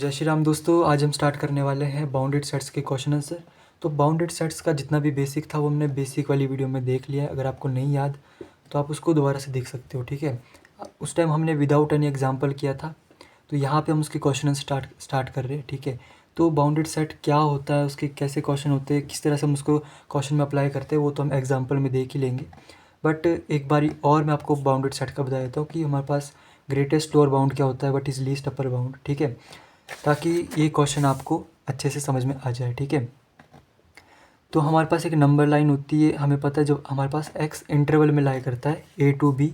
जय श्री राम दोस्तों, आज हम स्टार्ट करने वाले हैं बाउंडेड सेट्स के क्वेश्चन आंसर। तो बाउंडेड सेट्स का जितना भी बेसिक था वो हमने बेसिक वाली वीडियो में देख लिया है। अगर आपको नहीं याद तो आप उसको दोबारा से देख सकते हो, ठीक है। उस टाइम हमने विदाउट एनी एग्जाम्पल किया था, तो यहाँ पे हम उसके क्वेश्चन स्टार्ट कर रहे हैं, ठीक है। तो बाउंडेड सेट क्या होता है, उसके कैसे क्वेश्चन होते हैं, किस तरह से हम उसको क्वेश्चन में अप्लाई करते हैं, वो तो हम एग्जाम्पल में देख ही लेंगे। बट एक बारी और मैं आपको बाउंडेड सेट का बता देता हूँ कि हमारे पास ग्रेटेस्ट लोअर बाउंड क्या होता है, what is least upper bound, ठीक है, ताकि ये क्वेश्चन आपको अच्छे से समझ में आ जाए, ठीक है। तो हमारे पास एक नंबर लाइन होती है, हमें पता है जो हमारे पास एक्स इंटरवल में लाई करता है ए टू बी।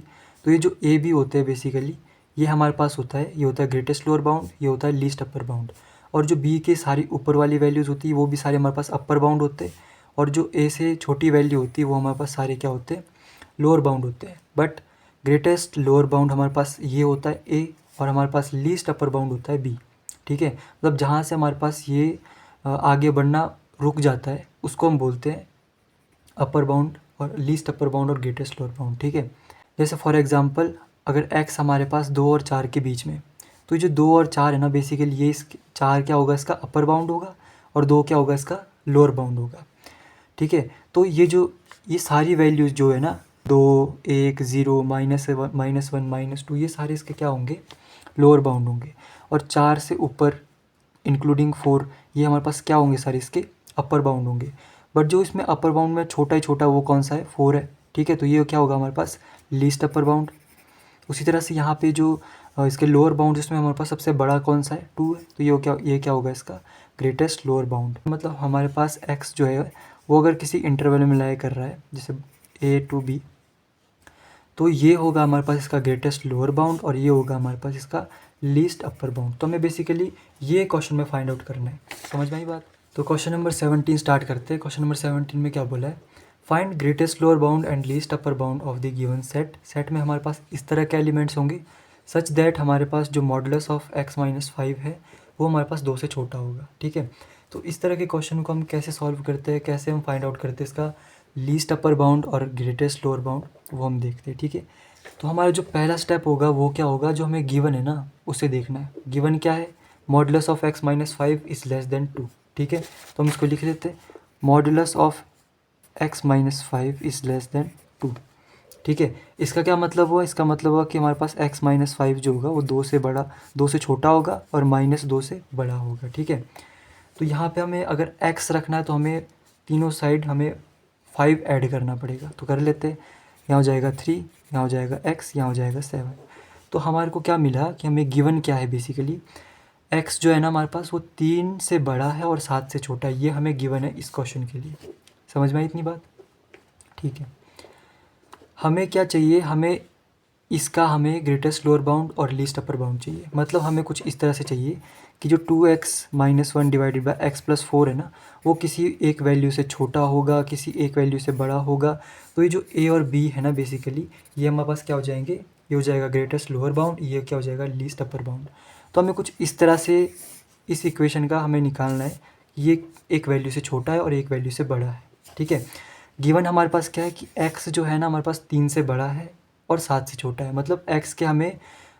तो ये जो ए बी होते हैं बेसिकली ये हमारे पास होता है, ये होता है ग्रेटेस्ट लोअर बाउंड, ये होता है लीस्ट अपर बाउंड। और जो बी के सारी ऊपर वाली वैल्यूज़ होती है वो भी सारे हमारे पास अपर बाउंड होते हैं, और जो ए से छोटी वैल्यू होती है वो हमारे पास सारे क्या होते हैं, लोअर बाउंड होते हैं। बट ग्रेटेस्ट लोअर बाउंड हमारे पास ये होता है ए, और हमारे पास लीस्ट अपर बाउंड होता है बी, ठीक है। मतलब जहाँ से हमारे पास ये आगे बढ़ना रुक जाता है उसको हम बोलते हैं अपर बाउंड, और लीस्ट अपर बाउंड और ग्रेटेस्ट लोअर बाउंड, ठीक है। जैसे फॉर एग्जांपल अगर x हमारे पास 2 और 4 के बीच में, तो ये जो 2 और 4 है ना, बेसिकली ये 4 क्या होगा, इसका अपर बाउंड होगा, और 2 क्या होगा, इसका लोअर बाउंड होगा, ठीक है। तो ये सारी वैल्यूज़ जो है ना, 2, 1, 0, -1, -2, ये सारे इसके क्या होंगे, लोअर बाउंड होंगे। और 4 से ऊपर इंक्लूडिंग 4 ये हमारे पास क्या होंगे, सारे इसके अपर बाउंड होंगे। बट जो इसमें अपर बाउंड में छोटा ही छोटा वो कौन सा है, 4 है, ठीक है। तो ये क्या होगा हमारे पास, लीस्ट अपर बाउंड। उसी तरह से यहाँ पे जो इसके लोअर बाउंड जिसमें हमारे पास सबसे बड़ा कौन सा है, 2 है, तो ये क्या होगा, इसका ग्रेटेस्ट लोअर बाउंड। मतलब हमारे पास x जो है वो अगर किसी इंटरवल में लाई कर रहा है जैसे a टू b, तो ये होगा हमारे पास इसका ग्रेटेस्ट लोअर बाउंड, और ये होगा हमारे पास इसका लीस्ट अपर बाउंड। तो हमें बेसिकली ये क्वेश्चन में फाइंड आउट करना है, समझ में आई बात। तो क्वेश्चन नंबर 17 स्टार्ट करते हैं। क्वेश्चन नंबर 17 में क्या बोला है, find greatest lower bound and least upper bound of the given set. Set में हमारे पास इस तरह के एलिमेंट्स होंगे सच दैट हमारे पास जो मॉडुलस ऑफ x-5 है वो हमारे पास 2 से छोटा होगा, ठीक है। तो इस तरह के क्वेश्चन को हम कैसे सॉल्व करते हैं, कैसे हम फाइंड आउट करते हैं इसका लीस्ट अपर बाउंड और ग्रेटेस्ट लोअर बाउंड, वो हम देखते हैं, ठीक है। तो हमारा जो पहला स्टेप होगा वो क्या होगा, जो हमें गिवन है ना उसे देखना है। गिवन क्या है, modulus of x-5 is less than 2, ठीक है। तो हम इसको लिख लेते हैं, modulus of x-5 is less than 2, ठीक है। इसका क्या मतलब हुआ, इसका मतलब हुआ कि हमारे पास x-5 जो होगा वो 2 से छोटा होगा और -2 से बड़ा होगा, ठीक है। तो यहाँ पे हमें अगर x रखना है तो हमें तीनों साइड हमें 5 ऐड करना पड़ेगा। तो कर लेते हैं, यहाँ हो जाएगा 3, यहाँ हो जाएगा x, यहाँ हो जाएगा 7। तो हमारे को क्या मिला कि हमें गिवन क्या है, बेसिकली x जो है ना हमारे पास वो 3 से बड़ा है और 7 से छोटा है, ये हमें गिवन है इस क्वेश्चन के लिए। समझ में आई इतनी बात, ठीक है। हमें क्या चाहिए, हमें ग्रेटेस्ट लोअर बाउंड और लीस्ट अपर बाउंड चाहिए। मतलब हमें कुछ इस तरह से चाहिए कि जो 2x-1 डिवाइडेड बाई x+4 है ना, वो किसी एक वैल्यू से छोटा होगा, किसी एक वैल्यू से बड़ा होगा। तो ये जो a और b है ना, बेसिकली ये हमारे पास क्या हो जाएंगे, ये हो जाएगा ग्रेटेस्ट लोअर बाउंड, ये क्या हो जाएगा, लीस्ट अपर बाउंड। तो हमें कुछ इस तरह से इस इक्वेशन का हमें निकालना है, ये एक वैल्यू से छोटा है और एक वैल्यू से बड़ा है, ठीक है। गिवन हमारे पास क्या है कि x जो है ना हमारे पास 3 से बड़ा है और 7 से छोटा है। मतलब x के हमें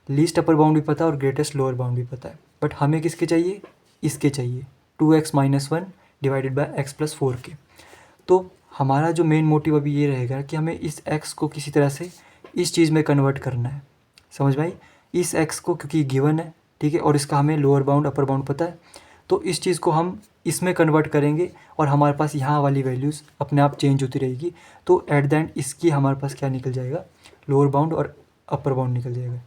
लीस्ट अपर बाउंड भी पता है और ग्रेटेस्ट लोअर बाउंड भी पता है। बट हमें किसके चाहिए, इसके चाहिए 2x-1 डिवाइडेड बाय x+4 के। तो हमारा जो मेन मोटिव अभी ये रहेगा कि हमें इस x को किसी तरह से इस चीज़ में कन्वर्ट करना है। समझ में आई, इस x को, क्योंकि गिवन है, ठीक है, और इसका हमें लोअर बाउंड अपर बाउंड पता है, तो इस चीज़ को हम इसमें कन्वर्ट करेंगे और हमारे पास यहाँ वाली वैल्यूज़ अपने आप चेंज होती रहेगी। तो एट द एंड इसकी हमारे पास क्या निकल जाएगा, लोअर बाउंड और अपर बाउंड निकल जाएगा।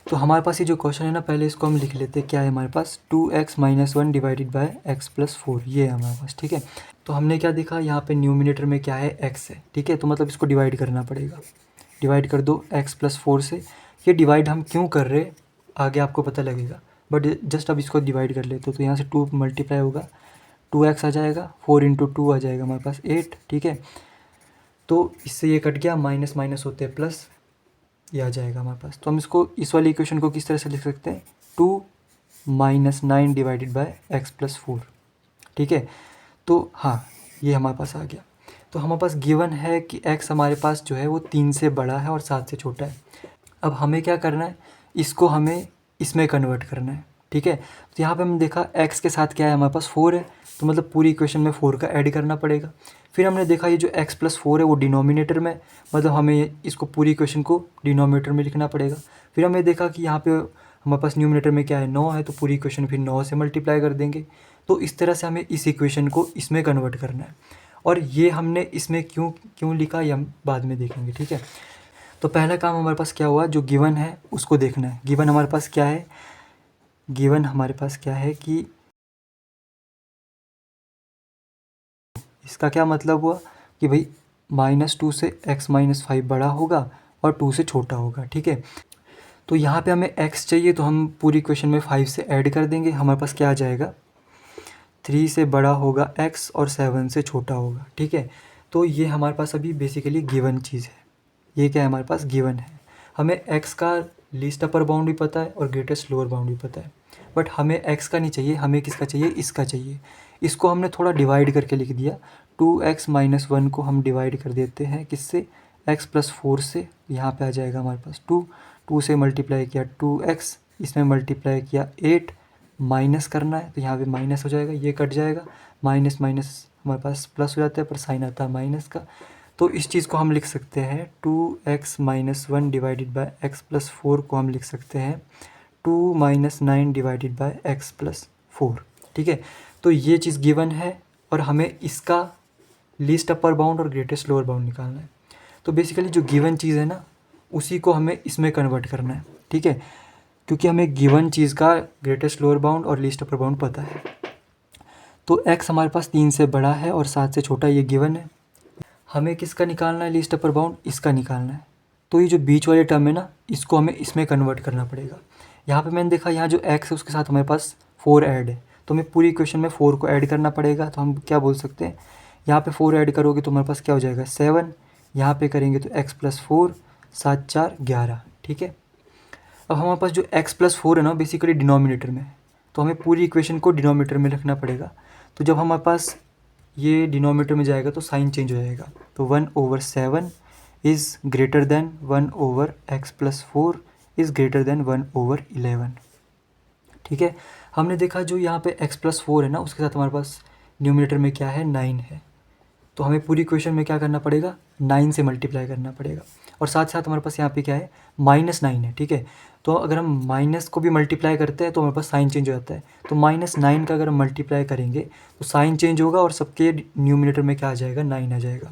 तो हमारे पास ये जो क्वेश्चन है ना, पहले इसको हम लिख लेते हैं, क्या है हमारे पास 2x-1 डिवाइडेड बाय x+4, ये है हमारे पास, ठीक है। तो हमने क्या देखा, यहाँ पे न्यूमिनेटर में क्या है, x है, ठीक है। तो मतलब इसको डिवाइड करना पड़ेगा, डिवाइड कर दो x+4 से। ये डिवाइड हम क्यों कर रहे हैं आगे आपको पता लगेगा, बट जस्ट अब इसको डिवाइड कर लेते तो यहाँ से 2 मल्टीप्लाई होगा, 2x आ जाएगा, 4 × 2 आ जाएगा हमारे पास 8, ठीक है। तो इससे ये कट गया, माइनस माइनस होते हैं प्लस, ये आ जाएगा हमारे पास। तो हम इसको इस वाली इक्वेशन को किस तरह से लिख सकते हैं, 2 - 9 डिवाइडेड बाय x+4, ठीक है। तो हाँ, ये हमारे पास आ गया। तो हमारे पास गिवन है कि x हमारे पास जो है वो 3 से बड़ा है और 7 से छोटा है। अब हमें क्या करना है, इसको हमें इसमें कन्वर्ट करना है। ठीक है। तो यहाँ पे हमने देखा x के साथ क्या है हमारे पास 4 है, तो मतलब पूरी इक्वेशन में 4 का ऐड करना पड़ेगा। फिर हमने देखा ये जो x प्लस 4 है वो डिनोमिनेटर में, मतलब हमें इसको पूरी इक्वेशन को डिनोमिनेटर में लिखना पड़ेगा। फिर हमने देखा कि यहाँ पे हमारे पास न्यूमिनेटर में क्या है 9 है, तो पूरी इक्वेशन फिर 9 से मल्टीप्लाई कर देंगे। तो इस तरह से हमें इस इक्वेशन को इसमें कन्वर्ट करना है, और ये हमने इसमें क्यों क्यों लिखा ये हम बाद में देखेंगे, ठीक है। तो पहला काम हमारे पास क्या हुआ, जो गिवन है उसको देखना है। गिवन हमारे पास क्या है, गिवन हमारे पास क्या है कि इसका क्या मतलब हुआ कि भाई -2 से x - 5 बड़ा होगा और 2 से छोटा होगा, ठीक है। तो यहाँ पे हमें x चाहिए, तो हम पूरी इक्वेशन में 5 से ऐड कर देंगे। हमारे पास क्या आ जाएगा, 3 से बड़ा होगा x और 7 से छोटा होगा, ठीक है। तो ये हमारे पास अभी बेसिकली गिवन चीज़ है, ये क्या है हमारे पास गिवन है। हमें x का लीस्ट अपर बाउंड भी पता है और ग्रेटेस्ट लोअर बाउंड भी पता है, बट हमें x का नहीं चाहिए, हमें किसका चाहिए, इसका चाहिए। इसको हमने थोड़ा डिवाइड करके लिख दिया, 2x - 1 को हम डिवाइड कर देते हैं किससे, x + 4 से। यहाँ पे आ जाएगा हमारे पास 2 से मल्टीप्लाई किया 2x, इसमें मल्टीप्लाई किया 8, माइनस करना है तो यहाँ पे माइनस हो जाएगा, ये कट जाएगा, माइनस माइनस हमारे पास प्लस हो जाता है, पर साइन आता है माइनस का। तो इस चीज़ को हम लिख सकते हैं 2x - 1 डिवाइडेड बाय x + 4 को हम लिख सकते हैं 2 - 9 डिवाइडेड बाय x + 4, ठीक है। तो ये चीज़ गिवन है और हमें इसका लीस्ट अपर बाउंड और ग्रेटेस्ट लोअर बाउंड निकालना है। तो बेसिकली जो गिवन चीज़ है ना, उसी को हमें इसमें कन्वर्ट करना है, ठीक है, क्योंकि हमें गिवन चीज़ का ग्रेटेस्ट लोअर बाउंड और लीस्ट अपर बाउंड पता है। तो x हमारे पास 3 से बड़ा है और 7 से छोटा, ये गिवन है। हमें किसका निकालना है लीस्ट अपर बाउंड, इसका निकालना है। तो ये जो बीच वाले टर्म है ना, इसको हमें इसमें कन्वर्ट करना पड़ेगा। यहाँ पे मैंने देखा यहाँ जो x है उसके साथ हमारे पास 4 ऐड है, तो हमें पूरी इक्वेशन में 4 को ऐड करना पड़ेगा। तो हम क्या बोल सकते हैं, यहाँ पे 4 ऐड करोगे तो हमारे पास क्या हो जाएगा 7, यहाँ पे करेंगे तो x + 4, 7 × 4 = 11, ठीक है। अब हमारे पास जो x + 4 है ना बेसिकली डिनोमिनेटर में है, तो हमें पूरी इक्वेशन को डिनोमिनेटर में रखना पड़ेगा। तो जब हमारे पास ये डिनोमिनेटर में जाएगा तो साइन चेंज हो जाएगा, तो 1/7 is greater than 1/x + 4 is greater than 1/11, ठीक है। हमने देखा जो यहाँ पे x + 4 है ना, उसके साथ हमारे पास न्यूमिनेटर में क्या है 9 है, तो हमें पूरी इक्वेशन में क्या करना पड़ेगा 9 से मल्टीप्लाई करना पड़ेगा। और साथ साथ हमारे पास यहाँ पे क्या है -9 है, ठीक है। तो अगर हम माइनस को भी मल्टीप्लाई करते हैं तो हमारे पास साइन चेंज हो जाता है, तो -9 का अगर हम मल्टीप्लाई करेंगे तो साइन चेंज होगा और सबके न्यूमिनेटर में क्या आ जाएगा 9 आ जाएगा।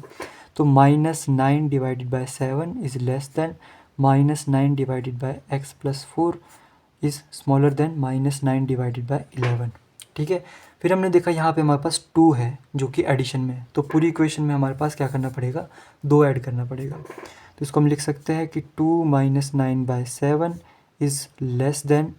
तो -9 divided by 7 is less than -9 divided by x + 4 is smaller than -9 divided by 11, ठीक है। फिर हमने देखा यहाँ पे हमारे पास 2 है जो कि एडिशन में है, तो पूरी इक्वेशन में हमारे पास क्या करना पड़ेगा 2 ऐड करना पड़ेगा। तो इसको हम लिख सकते हैं कि 2 - 9/7 is less than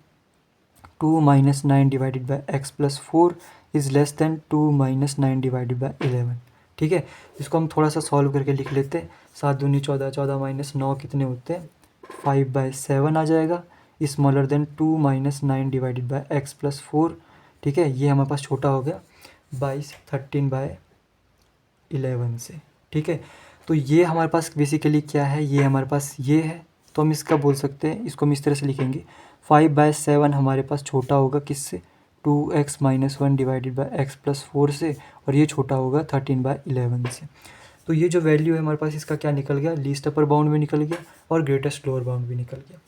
2 - 9 divided by x + 4 is less than 2 - 9 divided by 11, ठीक है। इसको हम थोड़ा सा सॉल्व करके लिख लेते हैं, 7 दूनी 14, 14 - 9 कितने होते हैं 5/7 आ जाएगा, smaller than 2 - 9 divided by x + 4, ठीक है। ये हमारे पास छोटा हो गया 13/11 से, ठीक है। तो ये हमारे पास बेसिकली क्या है, ये हमारे पास ये है, तो हम इसका बोल सकते हैं, इसको हम इस तरह से लिखेंगे 5/7 हमारे पास छोटा होगा किससे 2x - 1 डिवाइडेड बाय x + 4 से, और ये छोटा होगा 13/11 से। तो ये जो वैल्यू है हमारे पास इसका क्या निकल गया, लीस्ट अपर बाउंड भी निकल गया और ग्रेटेस्ट लोअर बाउंड भी निकल गया।